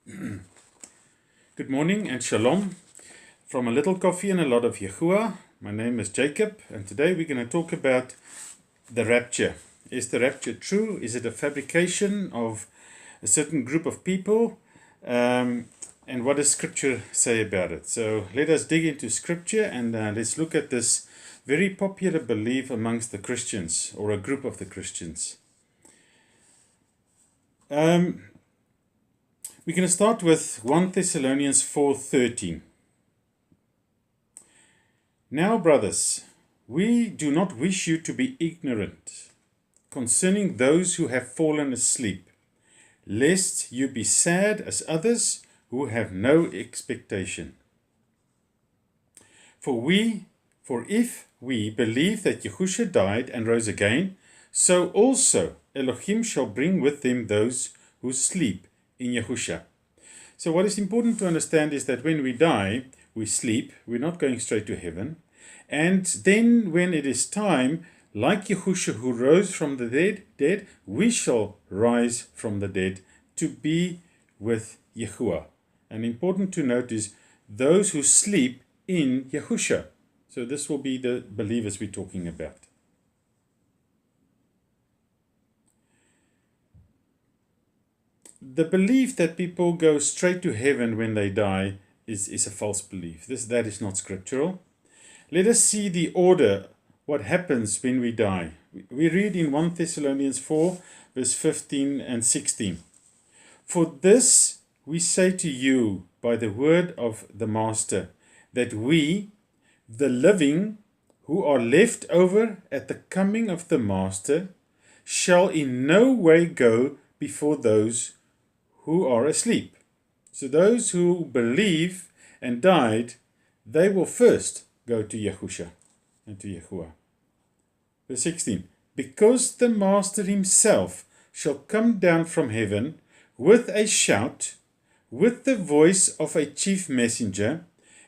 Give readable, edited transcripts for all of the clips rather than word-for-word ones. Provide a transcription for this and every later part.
Good morning and shalom from a little coffee and a lot of Yahuwah. My name is Jacob, and today we're going to talk about the rapture. Is the rapture true? Is it a fabrication of a certain group of people? And what does Scripture say about it? So let us dig into Scripture and let's look at this very popular belief amongst the Christians, or a group of the Christians. We're going to start with 1 Thessalonians 4:13. Now, brothers, we do not wish you to be ignorant concerning those who have fallen asleep, lest you be sad as others who have no expectation. For if we believe that Yahusha died and rose again, so also Elohim shall bring with him those who sleep in Yahusha. So what is important to understand is that when we die, we sleep, we're not going straight to heaven. And then when it is time, like Yahusha who rose from the dead, we shall rise from the dead to be with Yahuwah. And important to note is those who sleep in Yahusha. So this will be the believers we're talking about. The belief that people go straight to heaven when they die is a false belief. That is not scriptural. Let us see the order, what happens when we die. We read in 1 Thessalonians 4, verse 15 and 16. For this we say to you by the word of the Master, that we, the living, who are left over at the coming of the Master, shall in no way go before those who are asleep. So those who believe and died, they will first go to Yahusha and to Yahuwah. Verse 16. Because the Master himself shall come down from heaven with a shout, with the voice of a chief messenger,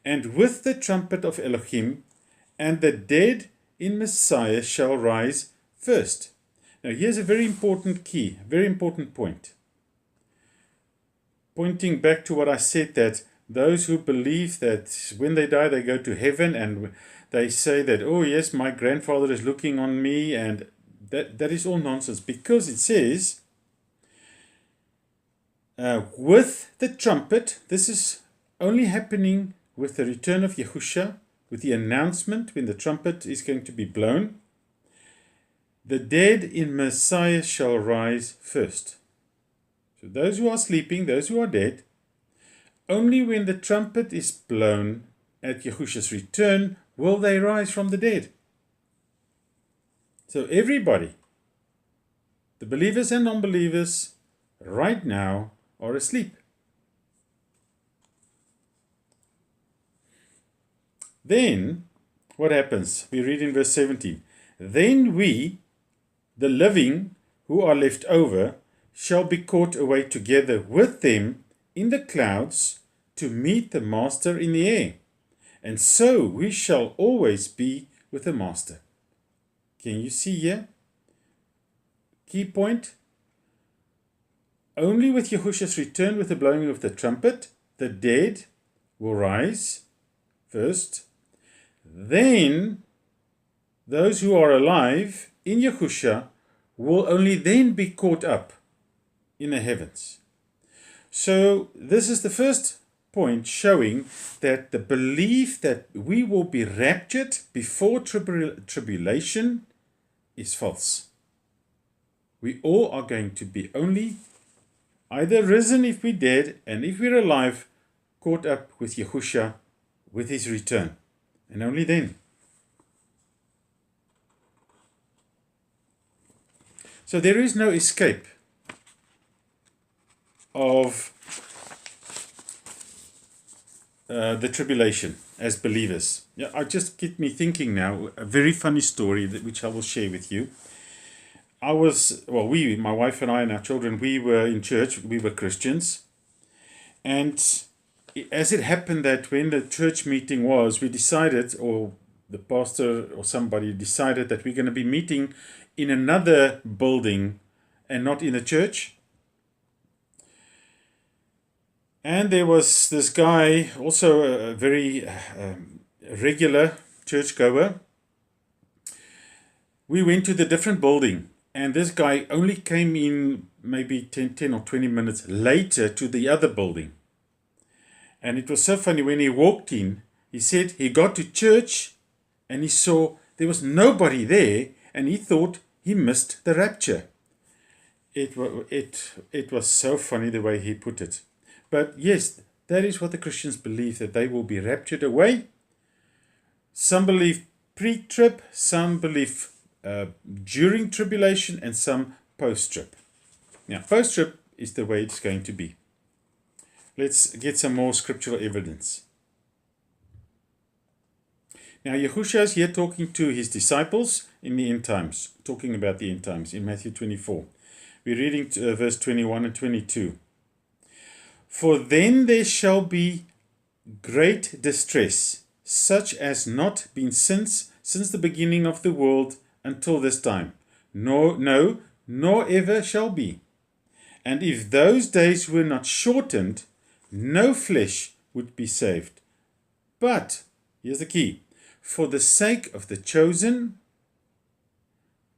and with the trumpet of Elohim, and the dead in Messiah shall rise first. Now here's a very important key, very important point. Pointing back to what I said, that those who believe that when they die they go to heaven, and they say that, oh yes, my grandfather is looking on me, and that is all nonsense, because it says with the trumpet. This is only happening with the return of Yahusha, with the announcement when the trumpet is going to be blown. The dead in Messiah shall rise first. So those who are sleeping, those who are dead, only when the trumpet is blown at Yahusha's return will they rise from the dead. So everybody, the believers and non-believers, right now are asleep. Then, what happens? We read in verse 17. Then we, the living who are left over, shall be caught away together with them in the clouds to meet the Master in the air. And so we shall always be with the Master. Can you see here? Key point. Only with Yahusha's return, with the blowing of the trumpet, the dead will rise first. Then those who are alive in Yahusha will only then be caught up in the heavens. So this is the first point, showing that the belief that we will be raptured before tribulation is false. We all are going to be only either risen if we're dead, and if we're alive, caught up with Yahusha with his return, and only then. So there is no escape of the tribulation as believers. Yeah, it just get me thinking now, a very funny story which I will share with you. My wife and I and our children, we were in church, we were Christians. And as it happened that when the church meeting was, we decided, or the pastor or somebody decided, that we're going to be meeting in another building and not in a church. And there was this guy, also a very regular churchgoer. We went to the different building, and this guy only came in maybe 10 or 20 minutes later to the other building. And it was so funny, when he walked in, he said he got to church and he saw there was nobody there, and he thought he missed the rapture. It was so funny the way he put it. But yes, that is what the Christians believe, that they will be raptured away. Some believe pre-trib, some believe during tribulation, and some post-trib. Now, post-trib is the way it's going to be. Let's get some more scriptural evidence. Now, Yahusha is here talking to his disciples in the end times, talking about the end times in Matthew 24. We're reading verse 21 and 22. For then there shall be great distress, such as not been since the beginning of the world until this time, nor ever shall be. And if those days were not shortened, no flesh would be saved. But, here's the key, for the sake of the chosen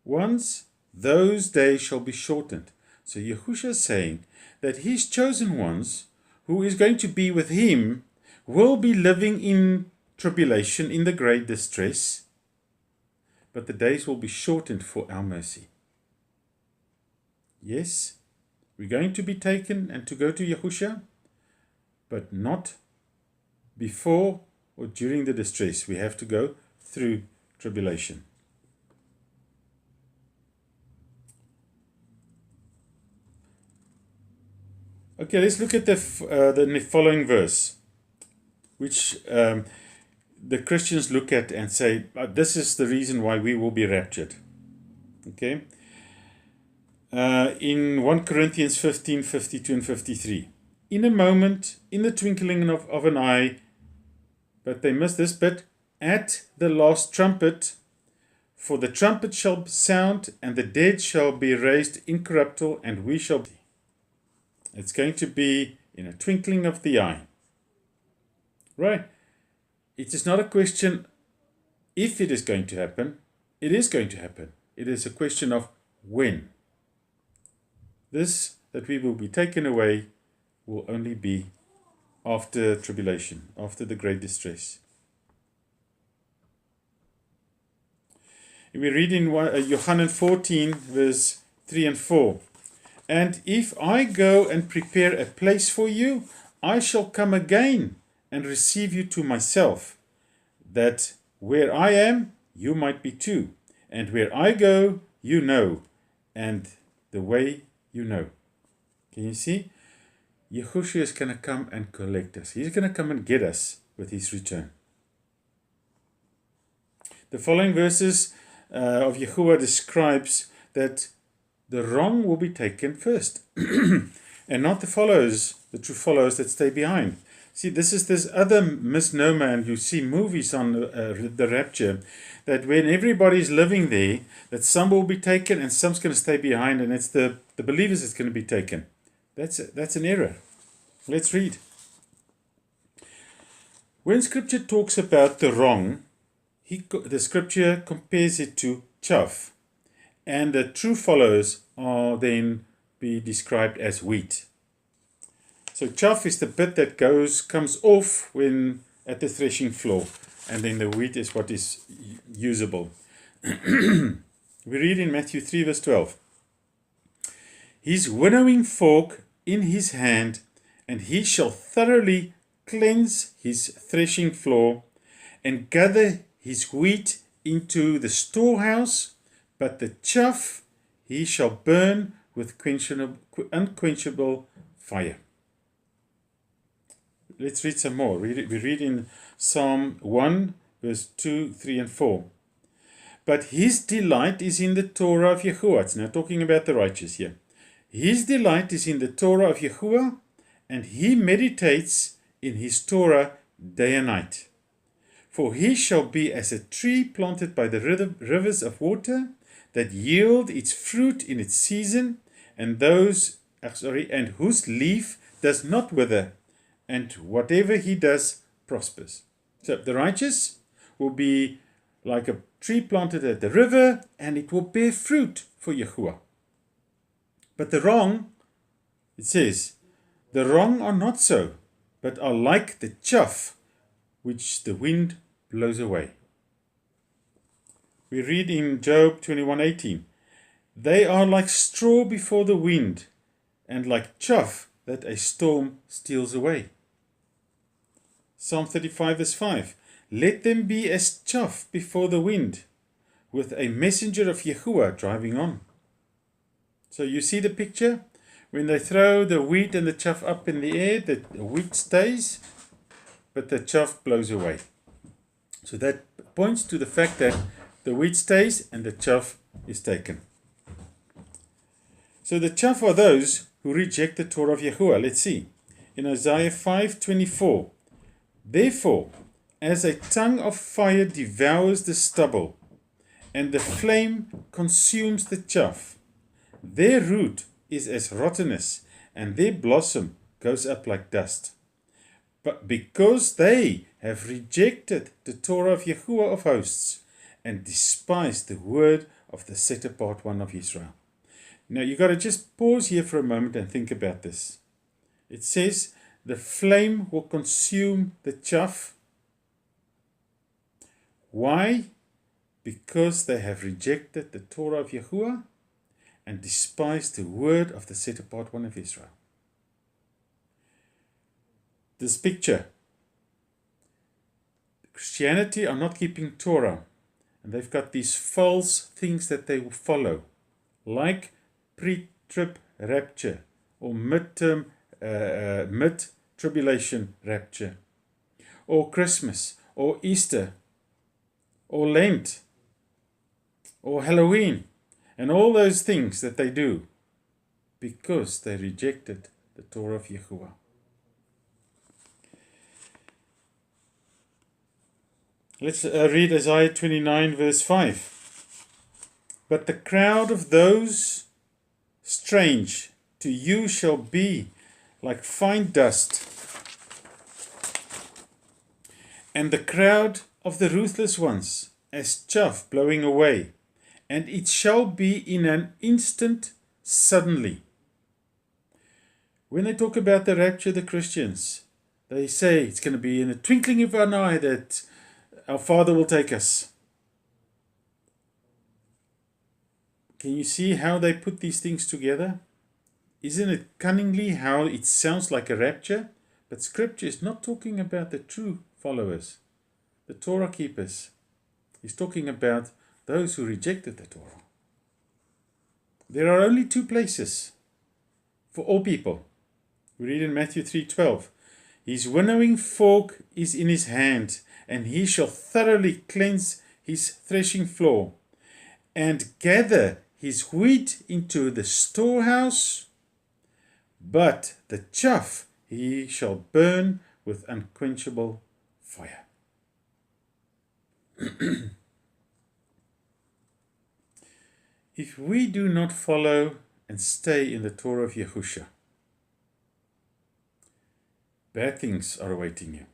ones, those days shall be shortened. So Yahusha is saying that his chosen ones, who is going to be with him, will be living in tribulation, in the great distress, but the days will be shortened for our mercy. Yes, we're going to be taken and to go to Yahusha, but not before or during the distress. We have to go through tribulation. Okay, let's look at the following verse, which the Christians look at and say, this is the reason why we will be raptured. Okay? In 1 Corinthians 15, 52 and 53. In a moment, in the twinkling of an eye, but they missed this bit, at the last trumpet, for the trumpet shall sound, and the dead shall be raised incorruptible, and we shall be. It's going to be in a twinkling of the eye. Right? It is not a question if it is going to happen. It is going to happen. It is a question of when. This, that we will be taken away, will only be after tribulation, after the great distress. We read in John 14, verse 3 and 4. And if I go and prepare a place for you, I shall come again and receive you to myself, that where I am, you might be too. And where I go, you know, and the way you know. Can you see? Yahusha is going to come and collect us. He's going to come and get us with his return. The following verses of Yahuwah describes that the wrong will be taken first, and not the followers, the true followers that stay behind. See, this is this other misnomer, and you see movies on the rapture, that when everybody's living there, that some will be taken and some's going to stay behind, and it's the believers that's going to be taken. That's an error. Let's read. When Scripture talks about the wrong, the Scripture compares it to chaff, and the true followers are then be described as wheat. So chaff is the bit that comes off when at the threshing floor, and then the wheat is what is usable. We read in Matthew 3 verse 12. His winnowing fork in his hand, and he shall thoroughly cleanse his threshing floor, and gather his wheat into the storehouse, but the chaff he shall burn with unquenchable fire. Let's read some more. We read in Psalm 1, verse 2, 3, and 4. But his delight is in the Torah of Yahuwah. It's now talking about the righteous here. His delight is in the Torah of Yahuwah, and he meditates in his Torah day and night. For he shall be as a tree planted by the rivers of water, that yield its fruit in its season, and whose leaf does not wither, and whatever he does prospers. So the righteous will be like a tree planted at the river, and it will bear fruit for Yahuwah. But the wrong, it says, the wrong are not so, but are like the chaff which the wind blows away. We read in Job 21:18, they are like straw before the wind, and like chaff that a storm steals away. Psalm 35 verse 5, let them be as chaff before the wind, with a messenger of Yahuwah driving on. So you see the picture? When they throw the wheat and the chaff up in the air, the wheat stays, but the chaff blows away. So that points to the fact that the wheat stays and the chaff is taken. So the chaff are those who reject the Torah of Yahuwah. Let's see. In Isaiah 5:24, therefore, as a tongue of fire devours the stubble, and the flame consumes the chaff, their root is as rottenness, and their blossom goes up like dust. But because they have rejected the Torah of Yahuwah of hosts, and despised the word of the set-apart one of Israel. Now you got to just pause here for a moment and think about this. It says, the flame will consume the chaff. Why? Because they have rejected the Torah of Yahuwah and despised the word of the set-apart one of Israel. This picture, Christianity are not keeping Torah, and they've got these false things that they will follow, like pre-trib rapture or mid-tribulation rapture, or Christmas, or Easter, or Lent, or Halloween, and all those things that they do because they rejected the Torah of Yahuwah. Let's read Isaiah 29 verse 5. But the crowd of those strange to you shall be like fine dust, and the crowd of the ruthless ones as chaff blowing away, and it shall be in an instant, suddenly. When they talk about the rapture, the Christians, they say it's going to be in a twinkling of an eye that our Father will take us. Can you see how they put these things together? Isn't it cunningly how it sounds like a rapture? But Scripture is not talking about the true followers, the Torah keepers. He's talking about those who rejected the Torah. There are only two places for all people. We read in Matthew 3:12, his winnowing fork is in his hand, and he shall thoroughly cleanse his threshing floor, and gather his wheat into the storehouse, but the chaff he shall burn with unquenchable fire. If we do not follow and stay in the Torah of Yahusha, bad things are awaiting you.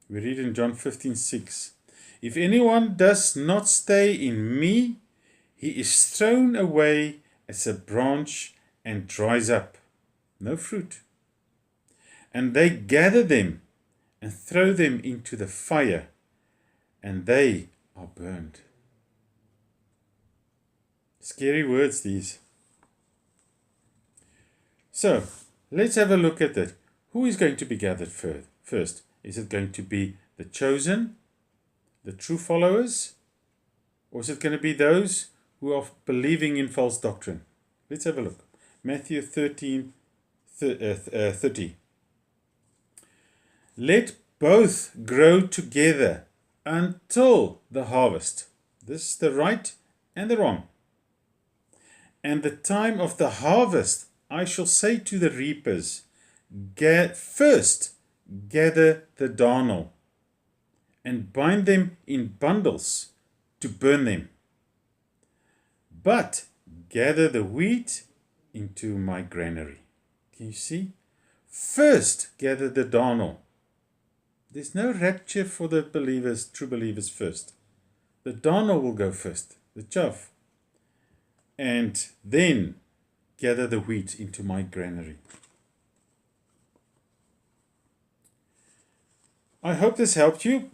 We read in John 15:6, if anyone does not stay in me, he is thrown away as a branch and dries up, no fruit. And they gather them and throw them into the fire, and they are burned. Scary words, these. So, let's have a look at that. Who is going to be gathered first? Is it going to be the chosen, the true followers? Or is it going to be those who are believing in false doctrine? Let's have a look. Matthew 13:30. Let both grow together until the harvest. This is the right and the wrong. And the time of the harvest, I shall say to the reapers, first gather the darnel, and bind them in bundles to burn them. But gather the wheat into my granary. Can you see? first gather the darnel. There's no rapture for the believers, true believers first. The darnel will go first, the chaff. And then gather the wheat into my granary. I hope this helped you,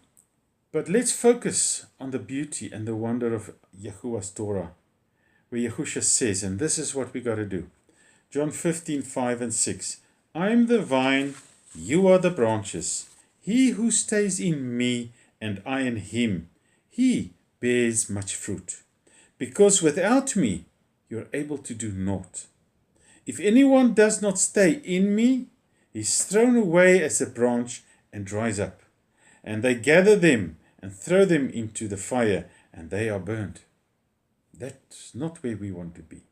but let's focus on the beauty and the wonder of Yahuwah's Torah, where Yahusha says, and this is what we got to do. John 15:5 and 6. I am the vine, you are the branches. He who stays in me and I in him, he bears much fruit. Because without me, you're able to do naught. If anyone does not stay in me, he is thrown away as a branch and dries up. And they gather them and throw them into the fire, and they are burned. That's not where we want to be.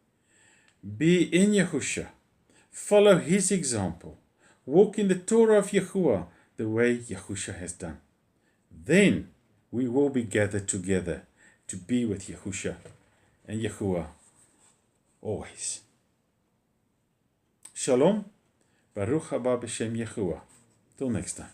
Be in Yahusha. Follow his example. Walk in the Torah of Yahuwah the way Yahusha has done. Then we will be gathered together to be with Yahusha and Yahuwah always. Shalom. Baruch haba b'shem Yahuwah. Till next time.